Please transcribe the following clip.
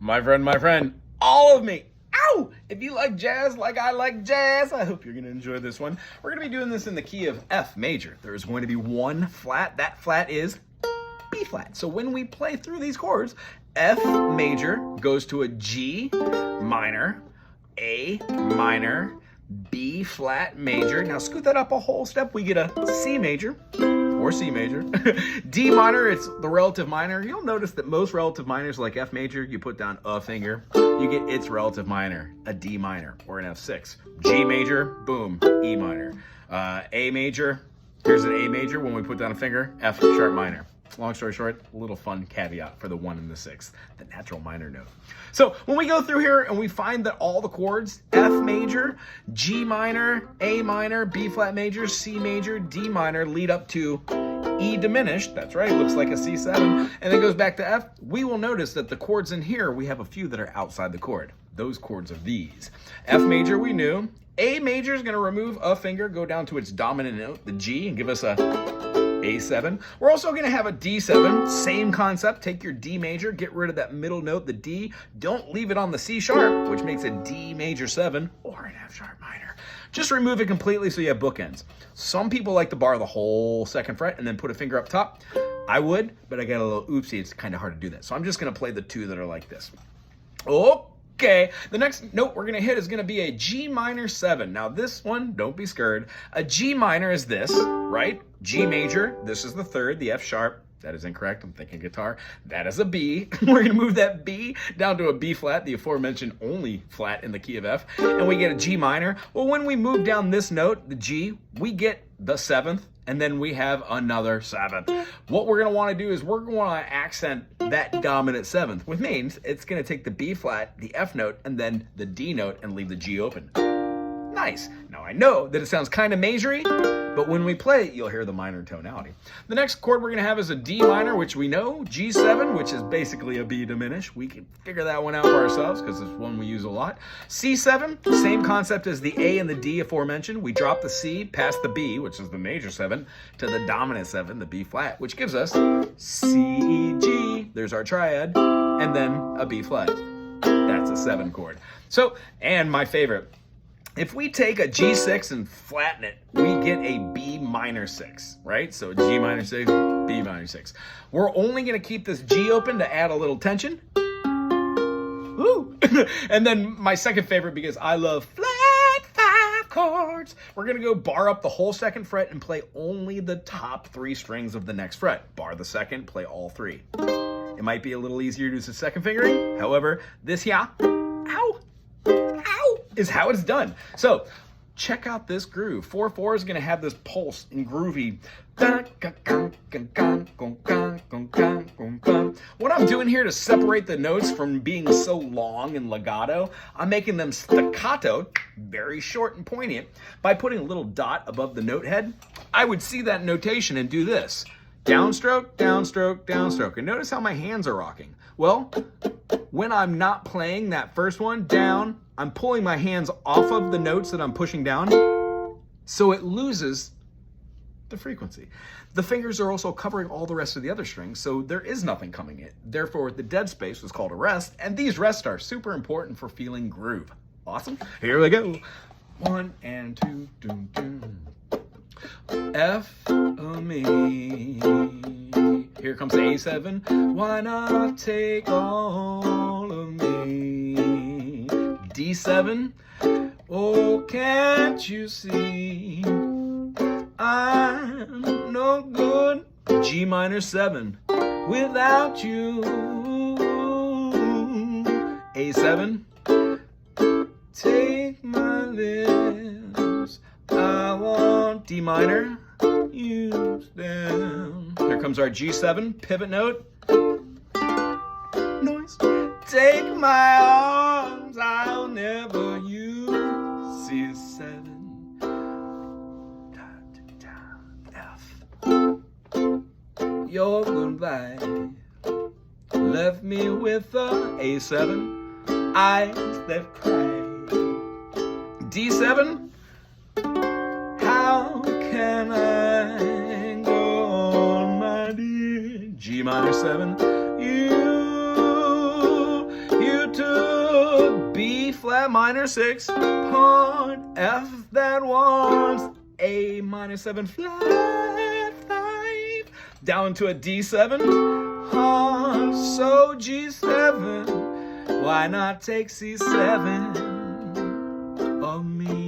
My friend, all of me. Ow! If you like jazz like I like jazz, I hope you're going to enjoy this one. We're going to be doing this in the key of F major. There is going to be one flat. That flat is B flat. So when we play through these chords, F major goes to a G minor, A minor, B flat major. Now scoot that up a whole step, we get a C major. Or C major. D minor, it's the relative minor. You'll notice that most relative minors, like F major, you put down a finger, you get its relative minor, a D minor, or an F6. G major, boom, E minor. A major, here's an A major when we put down a finger, F sharp minor. Long story short, a little fun caveat for the 1 and the 6, the natural minor note. So when we go through here and we find that all the chords, F major, G minor, A minor, B flat major, C major, D minor, lead up to E diminished, that's right, looks like a C7, and then goes back to F, we will notice that the chords in here, we have a few that are outside the chord. Those chords are these. F major we knew. A major is going to remove a finger, go down to its dominant note, the G, and give us a A7. We're also going to have a D7, same concept. Take your D major, get rid of that middle note, the D. Don't leave it on the C sharp, which makes a D major 7 or an F sharp minor. Just remove it completely so you have bookends. Some people like to bar the whole second fret and then put a finger up top. I would, but I got a little oopsie. It's kind of hard to do that. So I'm just going to play the two that are like this. Okay, the next note we're going to hit is going to be a G minor 7. Now this one, don't be scared. A G minor is this, right? G major, this is the third, the F sharp. That is incorrect, I'm thinking guitar. That is a B. We're going to move that B down to a B flat, the aforementioned only flat in the key of F, and we get a G minor. Well, when we move down this note, the G, we get the 7th, and then we have another 7th. What we're going to want to do is we're going to want to accent that dominant 7th, which means it's going to take the B flat, the F note, and then the D note and leave the G open. Nice. Now I know that it sounds kind of majory, but when we play it, you'll hear the minor tonality. The next chord we're going to have is a D minor, which we know, G7, which is basically a B diminished. We can figure that one out for ourselves because it's one we use a lot. C7, same concept as the A and the D aforementioned. We drop the C past the B, which is the major 7, to the dominant 7, the B flat, which gives us C, G, there's our triad, and then a B flat. That's a 7 chord. So, and my favorite, if we take a G6 and flatten it, we get a B minor 6, right? So G minor 6, B minor 6. We're only going to keep this G open to add a little tension. Woo! And then my second favorite, because I love flat 5 chords, we're going to go bar up the whole second fret and play only the top 3 strings of the next fret. Bar the second, play all 3. It might be a little easier to use the second fingering. However, this here, is how it's done. So check out this groove. 4/4 is going to have this pulse and groovy. What I'm doing here to separate the notes from being so long and legato, I'm making them staccato, very short and poignant, by putting a little dot above the note head. I would see that notation and do this. Downstroke, downstroke, downstroke. And notice how my hands are rocking. Well, when I'm not playing that first one, down, I'm pulling my hands off of the notes that I'm pushing down, so it loses the frequency. The fingers are also covering all the rest of the other strings, so there is nothing coming in. Therefore, the dead space was called a rest, and these rests are super important for feeling groove. Awesome? Here we go. 1 and 2, doom, doom. F of me. Here comes the A7. Why not take all of me? D7. Oh, can't you see? I'm no good. G minor 7 without you. A7. Take my lips. I want D minor. Use them. Here comes our G7 pivot note. Noise. Take my arms. I'll never use. C7. F. Your goodbye left me with a A7. Eyes that cry. D7. How can I go on, my dear? G minor 7. You E flat minor 6, pawn, F that wants, A minor 7 flat 5, down to a D7, pawn, so G7, why not take C7 of me?